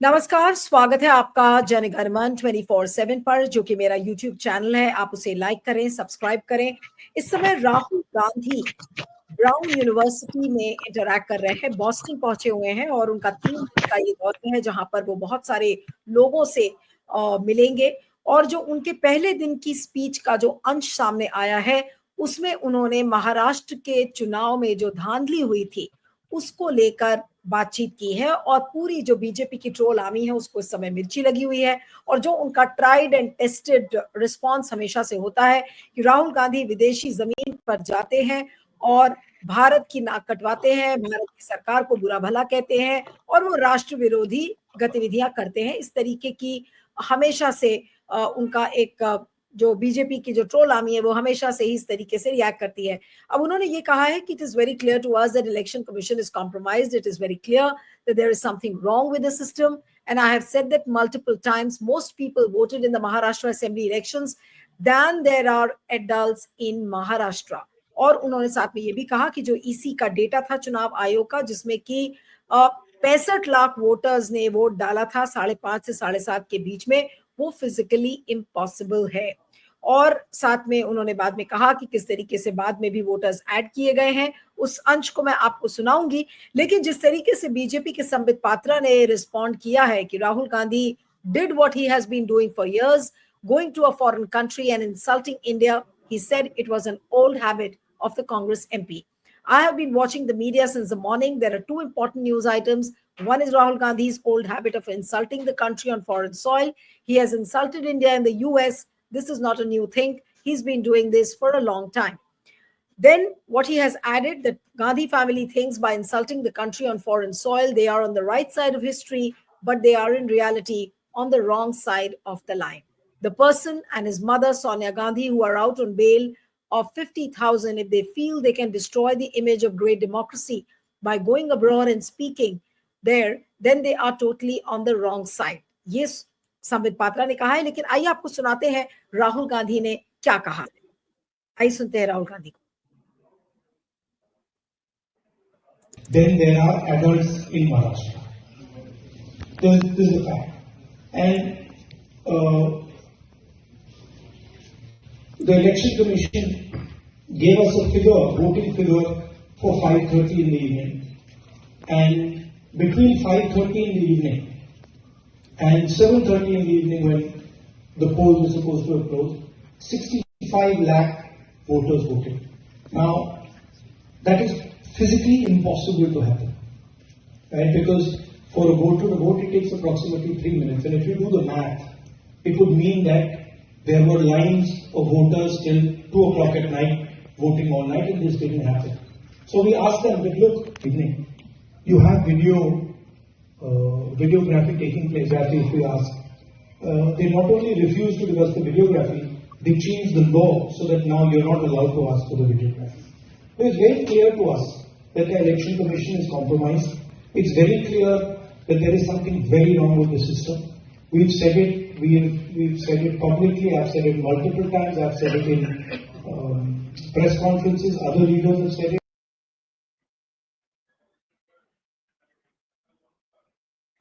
नमस्कार, स्वागत है आपका जनगणमन 24/7 पर, जो कि मेरा यूट्यूब चैनल है। आप उसे लाइक करें, सब्सक्राइब करें। इस समय राहुल गांधी ब्राउन यूनिवर्सिटी में इंटरैक्ट कर रहे हैं, बॉस्टन पहुंचे हुए हैं और उनका 3 दिन का ये दौरा है, जहां पर वो बहुत सारे लोगों से मिलेंगे। और जो उनके पहले दिन की स्पीच का जो अंश सामने आया है, उसमें उन्होंने महाराष्ट्र के चुनाव में जो धांधली हुई थी, उसको लेकर बातचीत की है। और पूरी जो बीजेपी की ट्रोल आर्मी है, उसको इस समय मिर्ची लगी हुई है। और जो उनका ट्राइड एंड टेस्टेड रिस्पॉन्स हमेशा से होता है कि राहुल गांधी विदेशी जमीन पर जाते हैं और भारत की नाक कटवाते हैं, भारत की सरकार को बुरा भला कहते हैं और वो राष्ट्र विरोधी गतिविधियां करते हैं। इस तरीके की हमेशा से उनका एक जो बीजेपी की जो ट्रोल आर्मी है, वो हमेशा से ही इस तरीके से रिएक्ट करती है। अब उन्होंने ये कहा है कि it is very clear to us that election commission is compromised. It is very clear that there is something wrong with the system. And I have said that multiple times. Most people voted in the Maharashtra Assembly elections than there are adults in Maharashtra. और उन्होंने साथ में ये भी कहा कि जो EC का डेटा था चुनाव आयोग का, जिसमें कि 65 लाख वोटर्स ने वोट डाला था 5.5 से 7.5 के बीच में, वो फिजिकली इम्पॉसिबल है। और साथ में उन्होंने बाद में कहा कि किस तरीके से बाद में भी वोटर्स ऐड किए गए हैं, उस अंश को मैं आपको सुनाऊंगी। लेकिन जिस तरीके से बीजेपी के संबित पात्रा ने रिस्पॉन्ड किया है कि Rahul Gandhi did what he has been doing for years, going to a foreign country and insulting India. He said it was an old habit of the Congress MP. I have been watching the media since the morning. There are two important news items. One is Rahul Gandhi's old habit of insulting the country on foreign soil. He has insulted India and the US. This is not a new thing. He's been doing this for a long time. Then what he has added, that Gandhi family thinks by insulting the country on foreign soil, they are on the right side of history, but they are in reality on the wrong side of the line. The person and his mother, Sonia Gandhi, who are out on bail of 50,000, if they feel they can destroy the image of great democracy by going abroad and speaking there, then they are totally on the wrong side. ये संबित पात्रा ने कहा है। लेकिन आइए आपको सुनाते हैं राहुल गांधी ने क्या कहा है। आइए सुनते हैं राहुल गांधी को। Then there are adults in Maharashtra. This is a fact. And the election commission gave us a figure, voting figure for 5:30 in the evening. And between 5:30 in the evening and 7:30 in the evening, when the poll was supposed to have closed, 65 lakh voters voted. Now, that is physically impossible to happen, right? Because for a voter to vote, it takes approximately 3 minutes. And if you do the math, it would mean that there were lines of voters till 2 o'clock at night voting all night, and this didn't happen. So we asked them that, look, evening, you have videography taking place, as if we asked. They not only refused to give us the videography, they changed the law so that now you're not allowed to ask for the videography. So it's very clear to us that the election commission is compromised. It's very clear that there is something very wrong with the system. We've said it. We've said it publicly. I've said it multiple times. I've said it in press conferences. Other leaders have said it.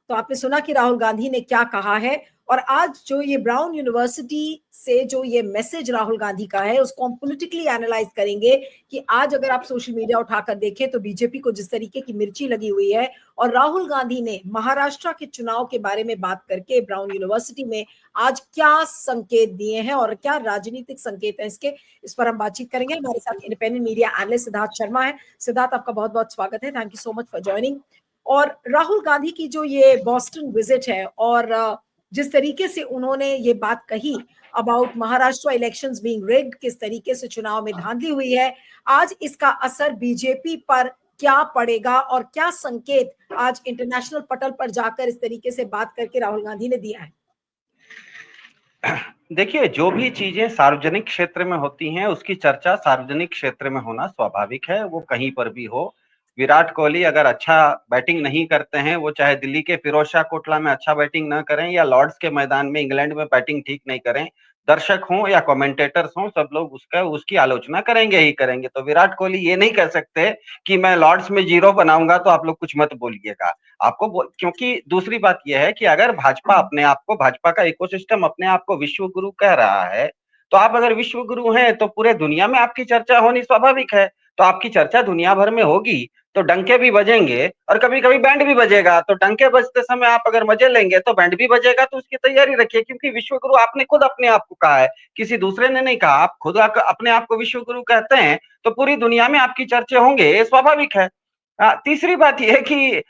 तो आपने सुना कि राहुल गांधी ने क्या कहा है। और आज जो ये ब्राउन यूनिवर्सिटी से जो ये मैसेज राहुल गांधी का है, उसको हम पॉलिटिकली एनालाइज करेंगे कि आज अगर आप सोशल मीडिया उठाकर देखें तो बीजेपी को जिस तरीके की मिर्ची लगी हुई है, और राहुल गांधी ने महाराष्ट्र के चुनाव के बारे में बात करके ब्राउन यूनिवर्सिटी में आज क्या संकेत दिए हैं और क्या राजनीतिक संकेत है इसके, इस पर हम बातचीत करेंगे। हमारे साथ independent media analyst Siddharth Sharma है। सिद्धार्थ, आपका बहुत बहुत स्वागत है। Thank you so much for joining. और राहुल गांधी की जो ये बॉस्टन विजिट है और जिस तरीके से उन्होंने ये बात कही about Maharashtra elections being rigged, किस तरीके से चुनाव में धांधली हुई है, आज इसका असर बीजेपी पर क्या पड़ेगा और क्या संकेत आज इंटरनेशनल पटल पर जाकर इस तरीके से बात करके राहुल गांधी ने दिया है? देखिए, जो भी चीजें सार्वजनिक क्षेत्र में होती हैं, उसकी चर्चा सार्वजनिक क्षेत्र में होना स्वाभाविक है, वो कहीं पर भी हो। विराट कोहली अगर अच्छा बैटिंग नहीं करते हैं, वो चाहे दिल्ली के फिरोज शाह कोटला में अच्छा बैटिंग न करें या लॉर्ड्स के मैदान में इंग्लैंड में बैटिंग ठीक नहीं करें, दर्शक हों या कमेंटेटर्स हों, सब लोग उसकी आलोचना करेंगे ही करेंगे। तो विराट कोहली ये नहीं कह सकते कि मैं लॉर्ड्स में 0 बनाऊंगा तो आप लोग कुछ मत बोलिएगा। क्योंकि दूसरी बात यह है कि अगर भाजपा का इकोसिस्टम अपने आप को विश्व गुरु कह रहा है, तो आप अगर विश्व गुरु हैं तो पूरे दुनिया में आपकी चर्चा होनी स्वाभाविक है। तो आपकी चर्चा दुनिया भर में होगी तो डंके भी बजेंगे और कभी-कभी बैंड भी बजेगा। तो डंके बजते समय आप अगर मजे लेंगे तो बैंड भी बजेगा, तो उसकी तैयारी रखिए, क्योंकि विश्व गुरु आपने खुद अपने आप को कहा है, किसी दूसरे ने नहीं कहा। आप खुद अपने आप को विश्व गुरु कहते हैं तो पूरी दुनिया में आपकी चर्चे होंगे, ये स्वाभाविक है। तीसरी बात ये है कि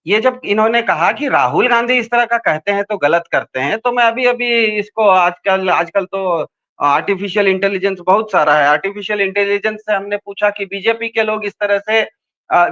ये जब इन्होंने कहा कि राहुल गांधी इस तरह का कहते हैं तो गलत करते हैं, तो मैं अभी-अभी इसको आजकल तो आर्टिफिशियल इंटेलिजेंस बहुत सारा है। आर्टिफिशियल इंटेलिजेंस से हमने पूछा कि बीजेपी के लोग इस तरह से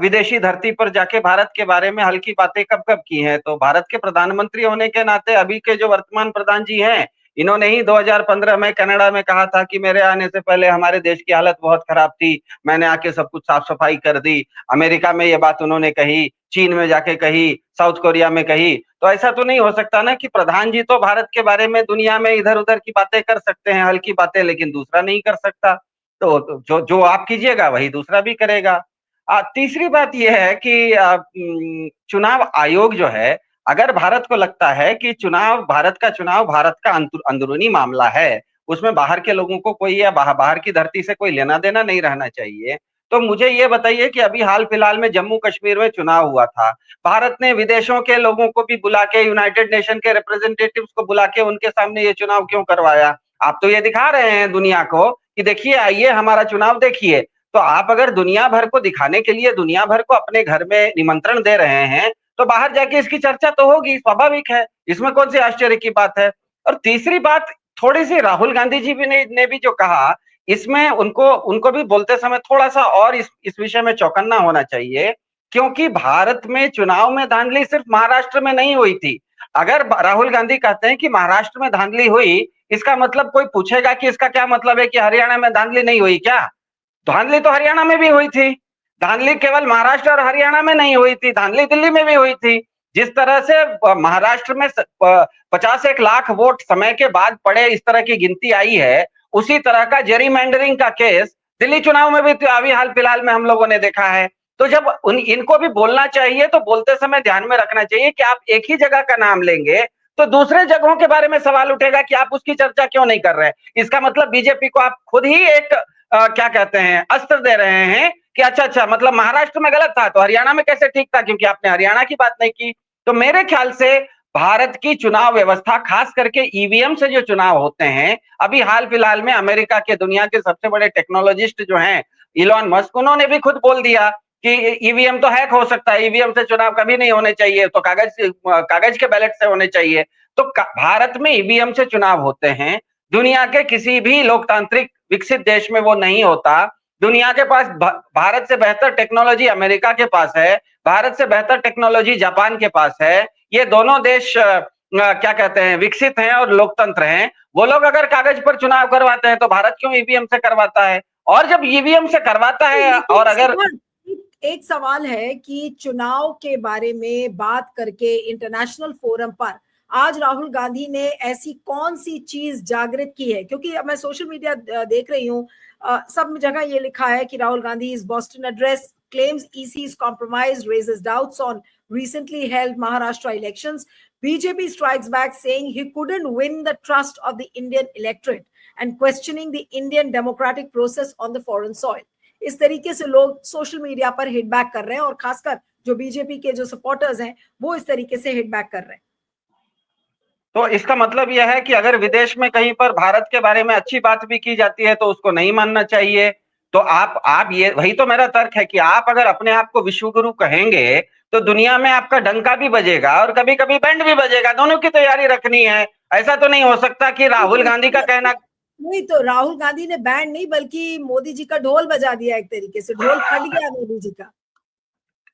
विदेशी धरती पर जाके भारत के बारे में हल्की बातें कब-कब की हैं। तो भारत के प्रधानमंत्री होने के नाते अभी के जो वर्तमान प्रधान जी हैं, इन्होंने ही 2015 में कनाडा में कहा था कि मेरे आने से पहले हमारे देश की हालत बहुत खराब थी, मैंने आके सब कुछ साफ-सफाई कर दी। अमेरिका में ये बात उन्होंने कही, चीन में जाके कही, साउथ कोरिया में कही। तो ऐसा तो नहीं हो सकता ना कि प्रधान जी तो भारत के बारे में दुनिया में इधर-उधर की बातें कर सकते हैं, हल्की बातें, लेकिन दूसरा नहीं कर सकता। तो जो आप कीजिएगा वही दूसरा भी करेगा। तीसरी बात ये है कि चुनाव आयोग जो है, अगर भारत को लगता है कि भारत का अंदरूनी मामला है, उसमें बाहर के लोगों को कोई या बाहर की धरती से कोई लेना-देना नहीं रहना चाहिए, तो मुझे ये बताइए कि अभी हाल-फिलहाल में जम्मू-कश्मीर में चुनाव हुआ था। भारत ने विदेशों के लोगों को भी बुला के, यूनाइटेड नेशन के रिप्रेजेंटेटिव्स को बुला के उनके सामने ये चुनाव क्यों करवाया? आप तो ये दिखा रहे हैं दुनिया को कि देखिए, आइए हमारा चुनाव देखिए। तो आप अगर दुनिया भर को दिखाने के लिए दुनिया भर को अपने घर में निमंत्रण दे रहे हैं, तो बाहर जाके इसकी चर्चा तो होगी, स्वाभाविक है। इसमें कौन सी आश्चर्य की बात है? और तीसरी बात, थोड़ी-सी राहुल गांधी जी ने भी जो कहा, इसमें उनको भी बोलते समय थोड़ा-सा और इस विषय में चौकन्ना होना चाहिए, क्योंकि भारत में चुनाव में धांधली सिर्फ महाराष्ट्र में नहीं हुई थी। अगर राहुल गांधी कहते हैं कि महाराष्ट्र में धांधली हुई, इसका मतलब कोई पूछेगा कि इसका क्या मतलब है कि हरियाणा में धांधली नहीं हुई क्या? धांधली तो हरियाणा में भी हुई थी। धांधली केवल महाराष्ट्र और हरियाणा में नहीं हुई थी, धांधली दिल्ली में भी हुई थी। जिस तरह से महाराष्ट्र में 51 लाख वोट समय के बाद पड़े, इस तरह की गिनती आई है, उसी तरह का जेरीमैंडरिंग का केस दिल्ली चुनाव में भी तो अभी हाल फिलहाल में हम लोगों ने देखा है। तो जब इनको भी बोलना चाहिए तो बोलते समय ध्यान में रखना चाहिए कि आप एक ही जगह का नाम लेंगे तो दूसरे जगहों के बारे में सवाल उठेगा कि आप उसकी चर्चा क्यों नहीं कर रहे हैं। इसका मतलब बीजेपी को आप खुद ही एक क्या कहते हैं, अस्त्र दे रहे हैं कि अच्छा, मतलब महाराष्ट्र में गलत था तो हरियाणा में कैसे ठीक था, क्योंकि आपने हरियाणा की बात नहीं की। तो मेरे ख्याल से भारत की चुनाव व्यवस्था, खास करके ईवीएम से जो चुनाव होते हैं, अभी हाल फिलहाल में अमेरिका के दुनिया के सबसे बड़े टेक्नोलॉजिस्ट जो हैं, इलॉन मस्क, उन्होंने भी खुद बोल दिया कि ईवीएम तो हैक हो सकता है, ईवीएम से चुनाव कभी नहीं होने चाहिए, तो कागज के बैलेट से होने चाहिए। तो भारत में ईवीएम से चुनाव होते हैं, दुनिया के किसी भी लोकतांत्रिक विकसित देश में वो नहीं होता। दुनिया के पास भारत से बेहतर टेक्नोलॉजी अमेरिका के पास है, भारत से बेहतर टेक्नोलॉजी जापान के पास है। ये दोनों देश क्या कहते हैं, विकसित हैं और लोकतंत्र हैं। वो लोग अगर कागज पर चुनाव करवाते हैं तो भारत क्यों ईवीएम से करवाता है? और जब ईवीएम से करवाता है और अगर एक सवाल है कि चुनाव के बारे में बात करके इंटरनेशनल फोरम पर आज राहुल गांधी ने ऐसी कौन सी चीज जागृत की है, क्योंकि मैं सोशल मीडिया देख रही हूँ, सब जगह ये लिखा है कि Rahul Gandhi is Boston address claims EC is compromised, raises doubts on recently held Maharashtra elections. BJP strikes back saying he couldn't win the trust of the Indian electorate and questioning the Indian democratic process on the foreign soil. इस तरीके से लोग social media पर hit back कर रहे हैं और खासकर जो बीजेपी के जो सपोर्टर्स हैं वो इस तरीके से हिट बैक कर रहे हैं। तो इसका मतलब यह है कि अगर विदेश में कहीं पर भारत के बारे में अच्छी बात भी की जाती है तो उसको नहीं मानना चाहिए। तो आप ये, वही तो मेरा तर्क है कि आप अगर अपने आप को विश्व गुरु कहेंगे तो दुनिया में आपका डंका भी बजेगा और कभी कभी बैंड भी बजेगा, दोनों की तैयारी रखनी है। ऐसा तो नहीं हो सकता कि राहुल गांधी का कहना, नहीं तो राहुल गांधी ने बैंड नहीं बल्कि मोदी जी का ढोल बजा दिया, एक तरीके से ढोल फट गया मोदी जी का।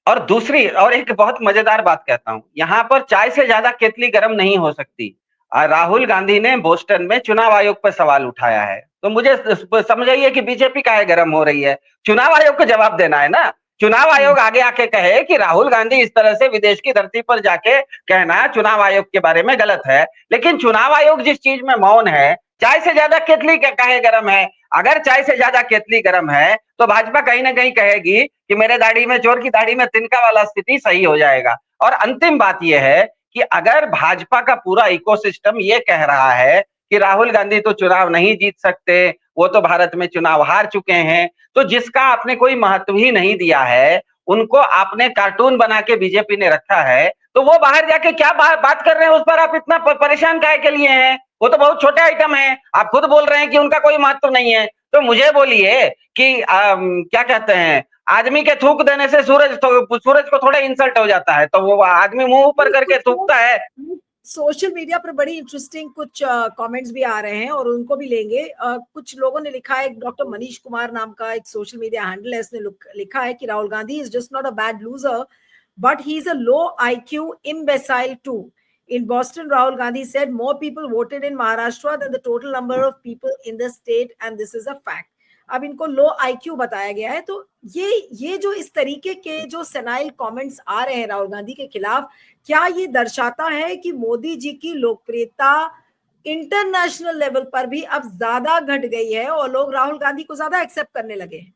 और एक बहुत मजेदार बात कहता हूं, यहाँ पर चाय से ज्यादा केतली गर्म नहीं हो सकती। राहुल गांधी ने बोस्टन में चुनाव आयोग पर सवाल उठाया है, तो मुझे समझाइए कि बीजेपी काहे गर्म हो रही है? चुनाव आयोग को जवाब देना है ना। चुनाव आयोग आगे आके कहे कि राहुल गांधी इस तरह से विदेश की धरती पर जाके कहना चुनाव आयोग के बारे में गलत है, लेकिन चुनाव आयोग जिस चीज में मौन है, चाय से ज्यादा केतली काहे गरम है? अगर चाय से ज्यादा केतली गरम है तो भाजपा कहीं ना कहीं कहेगी कि मेरे दाढ़ी में चोर की दाढ़ी में तिनका वाला स्थिति सही हो जाएगा। और अंतिम बात यह है कि अगर भाजपा का पूरा इकोसिस्टम ये कह रहा है कि राहुल गांधी तो चुनाव नहीं जीत सकते, वो तो भारत में चुनाव हार चुके हैं, तो जिसका आपने कोई महत्व ही नहीं दिया है, उनको आपने कार्टून बना के बीजेपी ने रखा है, तो वो बाहर जाके क्या बात कर रहे हैं, उस पर आप इतना परेशान काहे के लिए हैं? वो तो बहुत छोटे आइटम है। आप खुद बोल रहे हैं कि उनका कोई महत्व नहीं है। तो मुझे बोलिए कि क्या कहते हैं, आदमी के थूक देने से सूरज को थोड़ा इंसल्ट हो जाता है, तो वो आदमी मुंह ऊपर करके थूकता है। सोशल मीडिया पर बड़ी इंटरेस्टिंग कुछ कमेंट्स भी आ रहे हैं और उनको भी लेंगे। कुछ लोगों ने लिखा है, डॉक्टर मनीष कुमार नाम का एक सोशल मीडिया हैंडल है, इसने लिखा है कि Rahul Gandhi is just not a bad loser but he is a low IQ imbecile too. In Boston, Rahul Gandhi said more people voted in Maharashtra than the total number of people in the state and this is a fact. अब इनको लो IQ बताया गया है। तो ये जो इस तरीके के जो सेनाइल कमेंट्स आ रहे हैं राहुल गांधी के खिलाफ, क्या ये दर्शाता है कि मोदी जी की लोकप्रियता इंटरनेशनल लेवल पर भी अब ज्यादा घट गई है और लोग राहुल गांधी को ज्यादा एक्सेप्ट करने लगे हैं?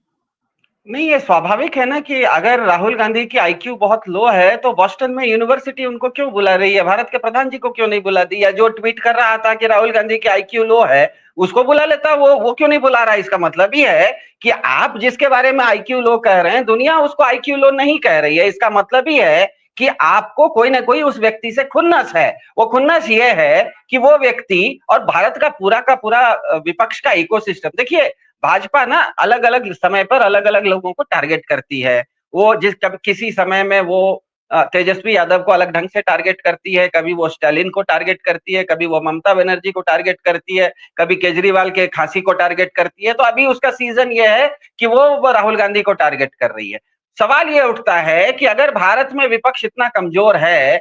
नहीं, ये स्वाभाविक है ना कि अगर राहुल गांधी की आईक्यू बहुत लो है तो बॉस्टन में यूनिवर्सिटी उनको क्यों बुला रही है? भारत के प्रधान जी को क्यों नहीं बुला दी? या जो ट्वीट कर रहा था कि राहुल गांधी की आईक्यू लो है उसको बुला लेता, वो क्यों नहीं बुला रहा? इसका मतलब ही है कि आप जिसके बारे में आईक्यू लो कह रहे हैं, दुनिया उसको आईक्यू लो नहीं कह रही है। इसका मतलब ही है कि आपको कोई ना कोई उस व्यक्ति से खुन्नस है। वो खुन्नस ये है कि वो व्यक्ति और भारत का पूरा विपक्ष का इकोसिस्टम, देखिए भाजपा ना अलग अलग समय पर अलग अलग लोगों को टारगेट करती है। वो किसी समय में वो तेजस्वी यादव को अलग ढंग से टारगेट करती है, कभी वो स्टालिन को टारगेट करती है, कभी वो ममता बनर्जी को टारगेट करती है, कभी केजरीवाल के खांसी को टारगेट करती है। तो अभी उसका सीजन ये है कि वो राहुल गांधी को टारगेट कर रही है। सवाल ये उठता है कि अगर भारत में विपक्ष इतना कमजोर है,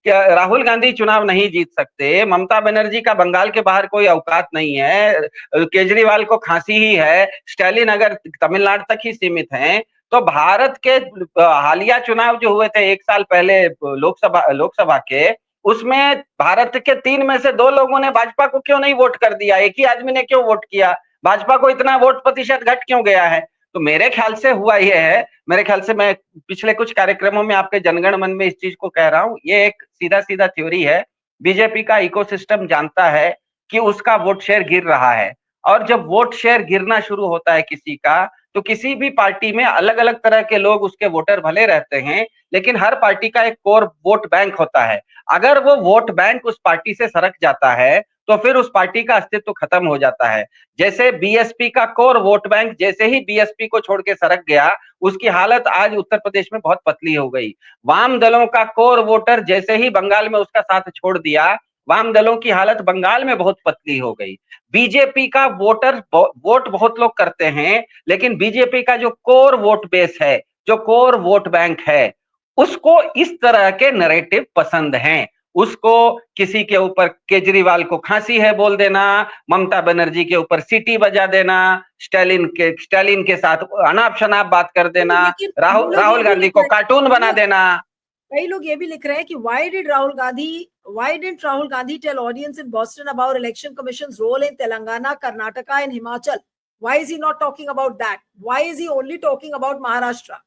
क्या राहुल गांधी चुनाव नहीं जीत सकते, ममता बनर्जी का बंगाल के बाहर कोई औकात नहीं है, केजरीवाल को खांसी ही है, स्टालिन अगर तमिलनाडु तक ही सीमित हैं, तो भारत के हालिया चुनाव जो हुए थे 1 साल पहले लोकसभा के, उसमें भारत के 3 में से 2 लोगों ने भाजपा को क्यों नहीं वोट कर दिया? एक ही आदमी ने क्यों वोट किया? भाजपा को इतना वोट प्रतिशत घट क्यों गया है? तो मेरे ख्याल से हुआ यह है, मेरे ख्याल से मैं पिछले कुछ कार्यक्रमों में आपके जनगण मन में इस चीज को कह रहा हूं, ये एक सीधा सीधा थ्योरी है। बीजेपी का इकोसिस्टम जानता है कि उसका वोट शेयर गिर रहा है, और जब वोट शेयर गिरना शुरू होता है किसी का, तो किसी भी पार्टी में अलग अलग तरह के लोग उसके वोटर भले रहते हैं, लेकिन हर पार्टी का एक कोर वोट बैंक होता है। अगर वो वोट बैंक उस पार्टी से सरक जाता है तो फिर उस पार्टी का अस्तित्व खत्म हो जाता है। जैसे बीएसपी का कोर वोट बैंक जैसे ही बीएसपी को छोड़ के सरक गया, उसकी हालत आज उत्तर प्रदेश में बहुत पतली हो गई। वाम दलों का कोर वोटर जैसे ही बंगाल में उसका साथ छोड़ दिया, वाम दलों की हालत बंगाल में बहुत पतली हो गई। बीजेपी का वोट बहुत लोग करते हैं, लेकिन बीजेपी का जो कोर वोट बेस है, जो कोर वोट बैंक है, उसको इस तरह के नैरेटिव पसंद हैं। उसको किसी के ऊपर केजरीवाल को खांसी है बोल देना, ममता बनर्जी के ऊपर सीटी बजा देना, स्टालिन के साथ अनाप शनाप बात कर देना, लेकिन राहुल गांधी को कार्टून बना देना। कई लोग ये भी लिख रहे हैं कि why didn't Rahul Gandhi tell audience in Boston about election commission's role in Telangana, Karnataka and Himachal? Why is he not talking about that? Why is he only talking about Maharashtra?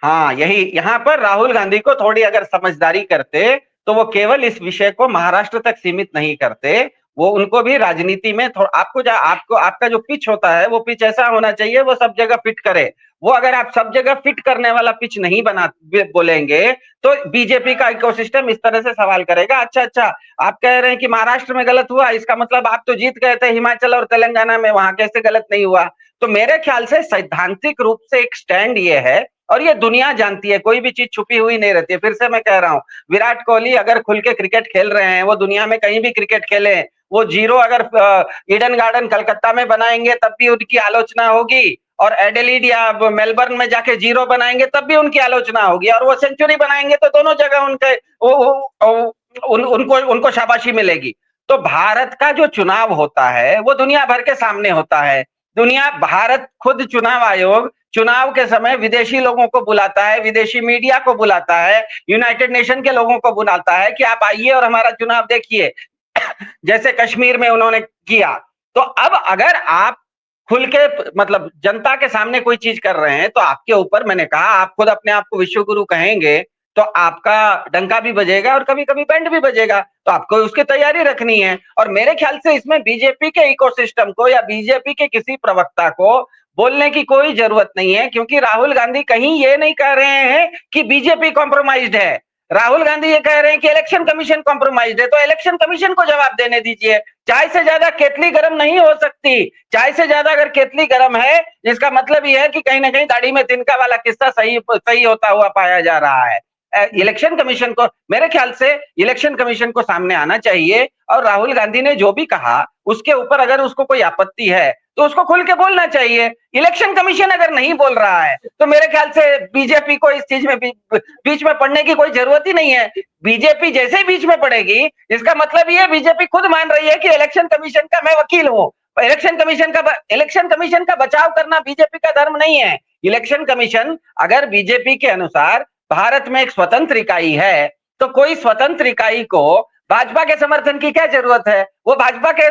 हाँ, यही यहाँ पर राहुल गांधी को थोड़ी अगर समझदारी करते तो वो केवल इस विषय को महाराष्ट्र तक सीमित नहीं करते, वो उनको भी राजनीति में आपको आपका जो पिच होता है वो पिच ऐसा होना चाहिए वो सब जगह फिट करे। वो अगर आप सब जगह फिट करने वाला पिच नहीं बोलेंगे तो बीजेपी का इकोसिस्टम इस तरह से सवाल करेगा, अच्छा आप कह रहे हैं कि महाराष्ट्र में गलत हुआ, इसका मतलब आप तो जीत गए थे हिमाचल और तेलंगाना में, वहां कैसे गलत नहीं हुआ? तो मेरे ख्याल से सैद्धांतिक रूप से एक स्टैंड ये है, और ये दुनिया जानती है, कोई भी चीज छुपी हुई नहीं रहती है। फिर से मैं कह रहा हूँ, विराट कोहली अगर खुल के क्रिकेट खेल रहे हैं, वो दुनिया में कहीं भी क्रिकेट खेले, वो जीरो अगर ईडन गार्डन कलकत्ता में बनाएंगे तब भी उनकी आलोचना होगी, और एडिलेड या मेलबर्न में जाके जीरो बनाएंगे तब भी उनकी आलोचना होगी, और वो सेंचुरी बनाएंगे तो दोनों जगह उनको शाबाशी मिलेगी। तो भारत का जो चुनाव होता है वो दुनिया भर के सामने होता है। भारत खुद चुनाव आयोग चुनाव के समय विदेशी लोगों को बुलाता है, विदेशी मीडिया को बुलाता है, यूनाइटेड नेशन के लोगों को बुलाता है कि आप आइए और हमारा चुनाव देखिए। जैसे कश्मीर में उन्होंने किया। तो अब अगर आप खुल के मतलब जनता के सामने कोई चीज कर रहे हैं तो आपके ऊपर, मैंने कहा, आप खुद अपने आप को विश्व गुरु कहेंगे तो आपका डंका भी बजेगा और कभी कभी बैंड भी बजेगा, तो आपको उसकी तैयारी रखनी है। और मेरे ख्याल से इसमें बीजेपी के इकोसिस्टम को या बीजेपी के किसी प्रवक्ता को बोलने की कोई जरूरत नहीं है, क्योंकि राहुल गांधी कहीं ये नहीं कह रहे हैं कि बीजेपी कॉम्प्रोमाइज्ड है। राहुल गांधी ये कह रहे हैं कि इलेक्शन कमीशन कॉम्प्रोमाइज्ड है, तो इलेक्शन कमीशन को जवाब देने दीजिए। चाय से ज्यादा केतली गर्म नहीं हो सकती। चाय से ज्यादा अगर केतली गर्म है, इसका मतलब ये है कि कहीं ना कहीं दाढ़ी में तिनका वाला किस्सा सही होता हुआ पाया जा रहा है। इलेक्शन कमीशन को, मेरे ख्याल से इलेक्शन कमीशन को सामने आना चाहिए, और राहुल गांधी ने जो भी कहा उसके ऊपर अगर उसको कोई आपत्ति है तो उसको खुल के बोलना चाहिए। इलेक्शन कमीशन अगर नहीं बोल रहा है तो मेरे ख्याल से बीजेपी को इस चीज में बीच में पड़ने की कोई जरूरत ही नहीं है। बीजेपी जैसे ही बीच में पड़ेगी, इसका मतलब ये बीजेपी खुद मान रही है कि इलेक्शन कमीशन का मैं वकील हूं। इलेक्शन कमीशन का बचाव करना बीजेपी का धर्म नहीं है। इलेक्शन कमीशन अगर बीजेपी के अनुसार भारत में एक स्वतंत्र इकाई है, तो कोई स्वतंत्र इकाई को भाजपा के समर्थन की क्या जरूरत है? वो भाजपा के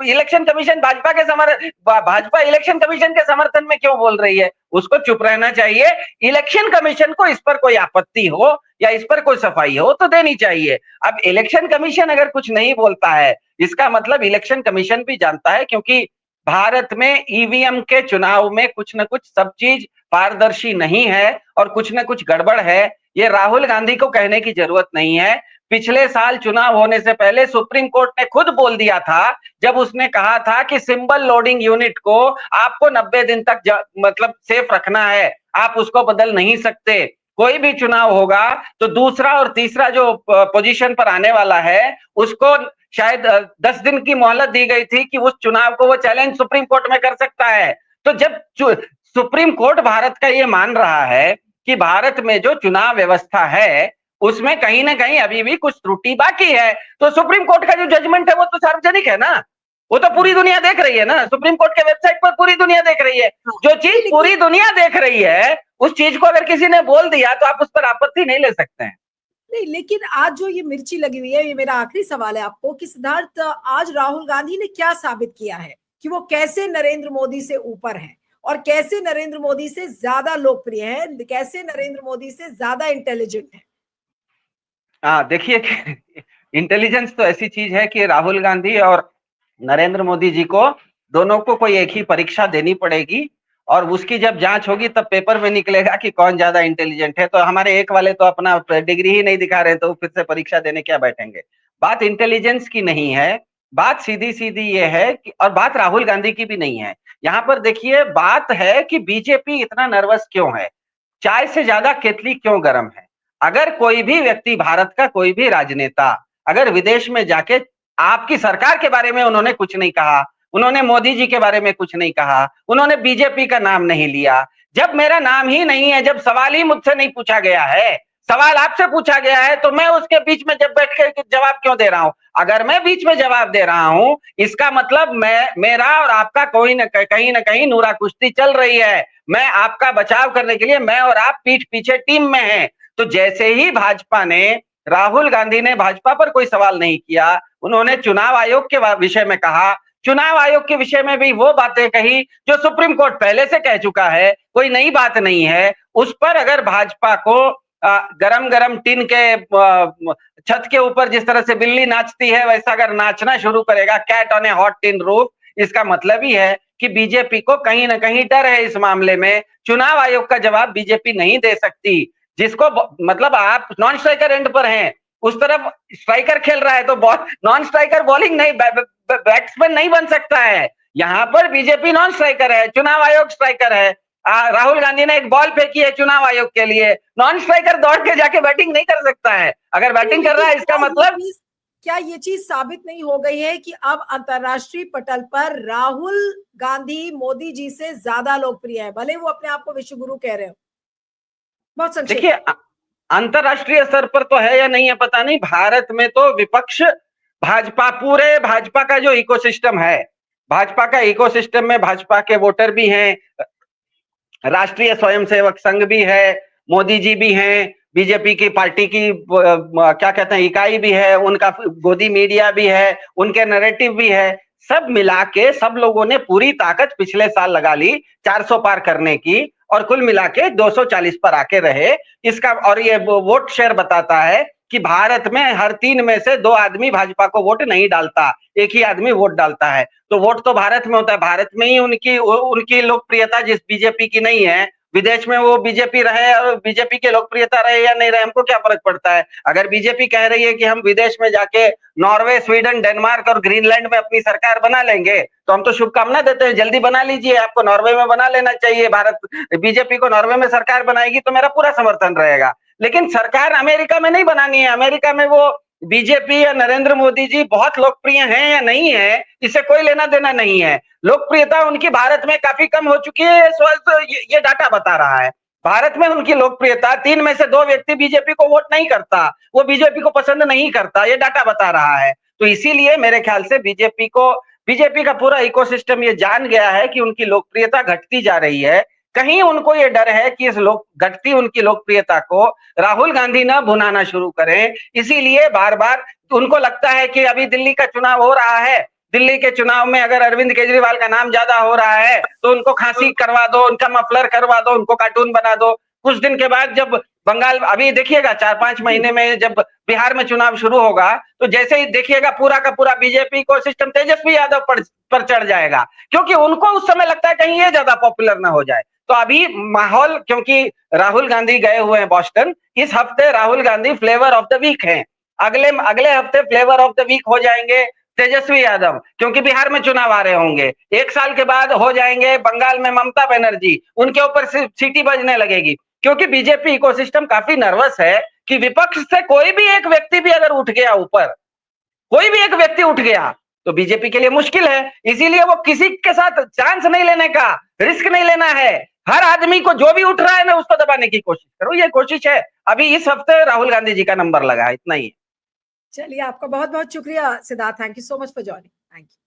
election commission Bhajpa election commission के समर्थन में क्यों बोल रही है? उसको चुप रहना चाहिए। इलेक्शन कमीशन को इस पर कोई आपत्ति हो या इस पर कोई सफाई हो तो देनी चाहिए। अब इलेक्शन कमीशन अगर कुछ नहीं बोलता है, इसका मतलब इलेक्शन कमीशन भी जानता है, क्योंकि भारत में ईवीएम के चुनाव में कुछ न कुछ सब चीज पारदर्शी नहीं है और कुछ न कुछ गड़बड़ है। ये राहुल गांधी को कहने की जरूरत नहीं है। पिछले साल चुनाव होने से पहले सुप्रीम कोर्ट ने खुद बोल दिया था, जब उसने कहा था कि सिंबल लोडिंग यूनिट को आपको 90 दिन तक मतलब सेफ रखना है, आप उसको बदल नहीं सकते। कोई भी चुनाव होगा तो दूसरा और तीसरा जो पोजीशन पर आने वाला है, उसको शायद 10 दिन की मोहलत दी गई थी कि उस चुनाव को वो चैलेंज सुप्रीम कोर्ट में कर सकता है। तो जब सुप्रीम कोर्ट भारत का ये मान रहा है कि भारत में जो चुनाव व्यवस्था है उसमें कहीं ना कहीं अभी भी कुछ त्रुटि बाकी है, तो सुप्रीम कोर्ट का जो जजमेंट है वो तो सार्वजनिक है ना, वो तो पूरी दुनिया देख रही है ना, सुप्रीम कोर्ट के वेबसाइट पर पूरी दुनिया देख रही है। जो चीज पूरी दुनिया देख रही है उस चीज को अगर किसी ने बोल दिया तो आप उस पर आपत्ति नहीं ले सकते हैं। नहीं, लेकिन आज जो ये मिर्ची लगी हुई है, ये मेरा आखिरी सवाल है आपको कि सिद्धार्थ, आज राहुल गांधी ने क्या साबित किया है कि वो कैसे नरेंद्र मोदी से ऊपर हैं और कैसे नरेंद्र मोदी से ज्यादा लोकप्रिय है, कैसे नरेंद्र मोदी से ज्यादा इंटेलिजेंट है? देखिए, इंटेलिजेंस तो ऐसी चीज है कि राहुल गांधी और नरेंद्र मोदी जी को दोनों को कोई एक ही परीक्षा देनी पड़ेगी, और उसकी जब जांच होगी तब पेपर में निकलेगा कि कौन ज्यादा इंटेलिजेंट है। तो हमारे एक वाले तो अपना डिग्री ही नहीं दिखा रहे, तो फिर से परीक्षा देने क्या बैठेंगे? बात इंटेलिजेंस की नहीं है, बात सीधी सीधी ये है कि, और बात राहुल गांधी की भी नहीं है। यहाँ पर देखिए, बात है कि बीजेपी इतना नर्वस क्यों है, चाय से ज्यादा केतली क्यों गर्म है। अगर कोई भी व्यक्ति, भारत का कोई भी राजनेता अगर विदेश में जाके, आपकी सरकार के बारे में उन्होंने कुछ नहीं कहा, उन्होंने मोदी जी के बारे में कुछ नहीं कहा, उन्होंने बीजेपी का नाम नहीं लिया, जब मेरा नाम ही नहीं है, जब सवाल ही मुझसे नहीं पूछा गया है, सवाल आपसे पूछा गया है, तो मैं उसके बीच में जब बैठ के जवाब क्यों दे रहा हूं? अगर मैं बीच में जवाब दे रहा हूं, इसका मतलब मेरा और आपका कोई न कहीं ना कहीं नूरा कुश्ती चल रही है। मैं आपका बचाव करने के लिए, मैं और आप पीठ पीछे टीम में हैं। तो जैसे ही भाजपा ने, राहुल गांधी ने भाजपा पर कोई सवाल नहीं किया, उन्होंने चुनाव आयोग के विषय में कहा, चुनाव आयोग के विषय में भी वो बातें कही जो सुप्रीम कोर्ट पहले से कह चुका है, कोई नई बात नहीं है। उस पर अगर भाजपा को गरम गरम टिन के छत के ऊपर जिस तरह से बिल्ली नाचती है वैसा अगर नाचना शुरू करेगा, cat on a hot tin roof, इसका मतलब ही है कि बीजेपी को कहीं ना कहीं डर है इस मामले में। चुनाव आयोग का जवाब बीजेपी नहीं दे सकती, जिसको मतलब आप नॉन स्ट्राइकर एंड पर हैं, उस तरफ स्ट्राइकर खेल रहा है, तो नॉन स्ट्राइकर बॉलिंग नहीं, बैट्समैन नहीं बन सकता है। यहाँ पर बीजेपी नॉन स्ट्राइकर है, चुनाव आयोग स्ट्राइकर है। राहुल गांधी ने एक बॉल फेंकी है चुनाव आयोग के लिए, नॉन स्ट्राइकर दौड़ के जाके बैटिंग नहीं कर सकता है। अगर बैटिंग कर रहा है इसका मतलब, क्या ये चीज साबित नहीं हो गई है कि अब अंतरराष्ट्रीय पटल पर राहुल गांधी मोदी जी से ज्यादा लोकप्रिय है, भले वो अपने आप को विश्व गुरु कह रहे हो? बहुत संक्षेप। देखिए, अंतरराष्ट्रीय स्तर पर तो है या नहीं है पता नहीं, भारत में तो विपक्ष भाजपा, पूरे भाजपा का जो इकोसिस्टम है, भाजपा का इकोसिस्टम में भाजपा के वोटर भी हैं, राष्ट्रीय स्वयंसेवक संघ भी है, मोदी जी भी हैं, बीजेपी की पार्टी की क्या कहते हैं इकाई भी है, उनका गोदी मीडिया भी है, उनके नैरेटिव भी है, सब मिला के सब लोगों ने पूरी ताकत पिछले साल लगा ली 400 पार करने की, और कुल मिला के 240 पर आके रहे। इसका और ये वोट शेयर बताता है कि भारत में हर 3 में से 2 आदमी भाजपा को वोट नहीं डालता, एक ही आदमी वोट डालता है। तो वोट तो भारत में होता है, भारत में ही उनकी लोकप्रियता जिस बीजेपी की नहीं है, विदेश में वो बीजेपी रहे और बीजेपी की लोकप्रियता रहे या नहीं रहे, हमको क्या फर्क पड़ता है। अगर बीजेपी कह रही है कि हम विदेश में जाके नॉर्वे, स्वीडन, डेनमार्क और ग्रीनलैंड में अपनी सरकार बना लेंगे, तो हम तो शुभकामना देते हैं, जल्दी बना लीजिए, आपको नॉर्वे में बना लेना चाहिए। भारत बीजेपी को नॉर्वे में सरकार बनाएगी तो मेरा पूरा समर्थन रहेगा। लेकिन सरकार अमेरिका में नहीं बनानी है। अमेरिका में वो बीजेपी या नरेंद्र मोदी जी बहुत लोकप्रिय हैं या नहीं है, इससे कोई लेना देना नहीं है। लोकप्रियता उनकी भारत में काफी कम हो चुकी है, ये डाटा बता रहा है। भारत में उनकी लोकप्रियता 3 में से 2 व्यक्ति बीजेपी को वोट नहीं करता, वो बीजेपी को पसंद नहीं करता, ये डाटा बता रहा है। तो इसीलिए मेरे ख्याल से बीजेपी का पूरा इकोसिस्टम ये जान गया है कि उनकी लोकप्रियता घटती जा रही है। कहीं उनको ये डर है कि इस घटती उनकी लोकप्रियता को राहुल गांधी ना भुनाना शुरू करें, इसीलिए बार बार उनको लगता है कि अभी दिल्ली का चुनाव हो रहा है, दिल्ली के चुनाव में अगर अरविंद केजरीवाल का नाम ज्यादा हो रहा है तो उनको खांसी करवा दो, उनका मफलर करवा दो, उनको कार्टून बना दो। कुछ दिन के बाद जब बंगाल, अभी देखिएगा 4-5 महीने में जब बिहार में चुनाव शुरू होगा, तो जैसे ही देखिएगा पूरा का पूरा बीजेपी को सिस्टम तेजस्वी यादव पर चढ़ जाएगा, क्योंकि उनको उस समय लगता है कहीं ये ज्यादा पॉपुलर ना हो जाए। तो अभी माहौल, क्योंकि राहुल गांधी गए हुए हैं बॉस्टन, इस हफ्ते Rahul Gandhi flavour of the week हैं, अगले हफ्ते फ्लेवर ऑफ द वीक हो जाएंगे तेजस्वी यादव, क्योंकि बिहार में चुनाव आ रहे होंगे। 1 साल के बाद हो जाएंगे बंगाल में ममता बनर्जी, उनके ऊपर सीटी बजने लगेगी, क्योंकि बीजेपी इकोसिस्टम काफी नर्वस है कि विपक्ष से कोई भी एक व्यक्ति भी अगर उठ गया ऊपर, कोई भी एक व्यक्ति उठ गया तो बीजेपी के लिए मुश्किल है। इसीलिए वो किसी के साथ चांस नहीं लेने का, रिस्क नहीं लेना है। हर आदमी को जो भी उठ रहा है ना उसको दबाने की कोशिश करो, ये कोशिश है। अभी इस हफ्ते राहुल गांधी जी का नंबर लगा है, इतना ही। चलिए, आपका बहुत बहुत शुक्रिया Siddharth, thank you so much for joining, thank you.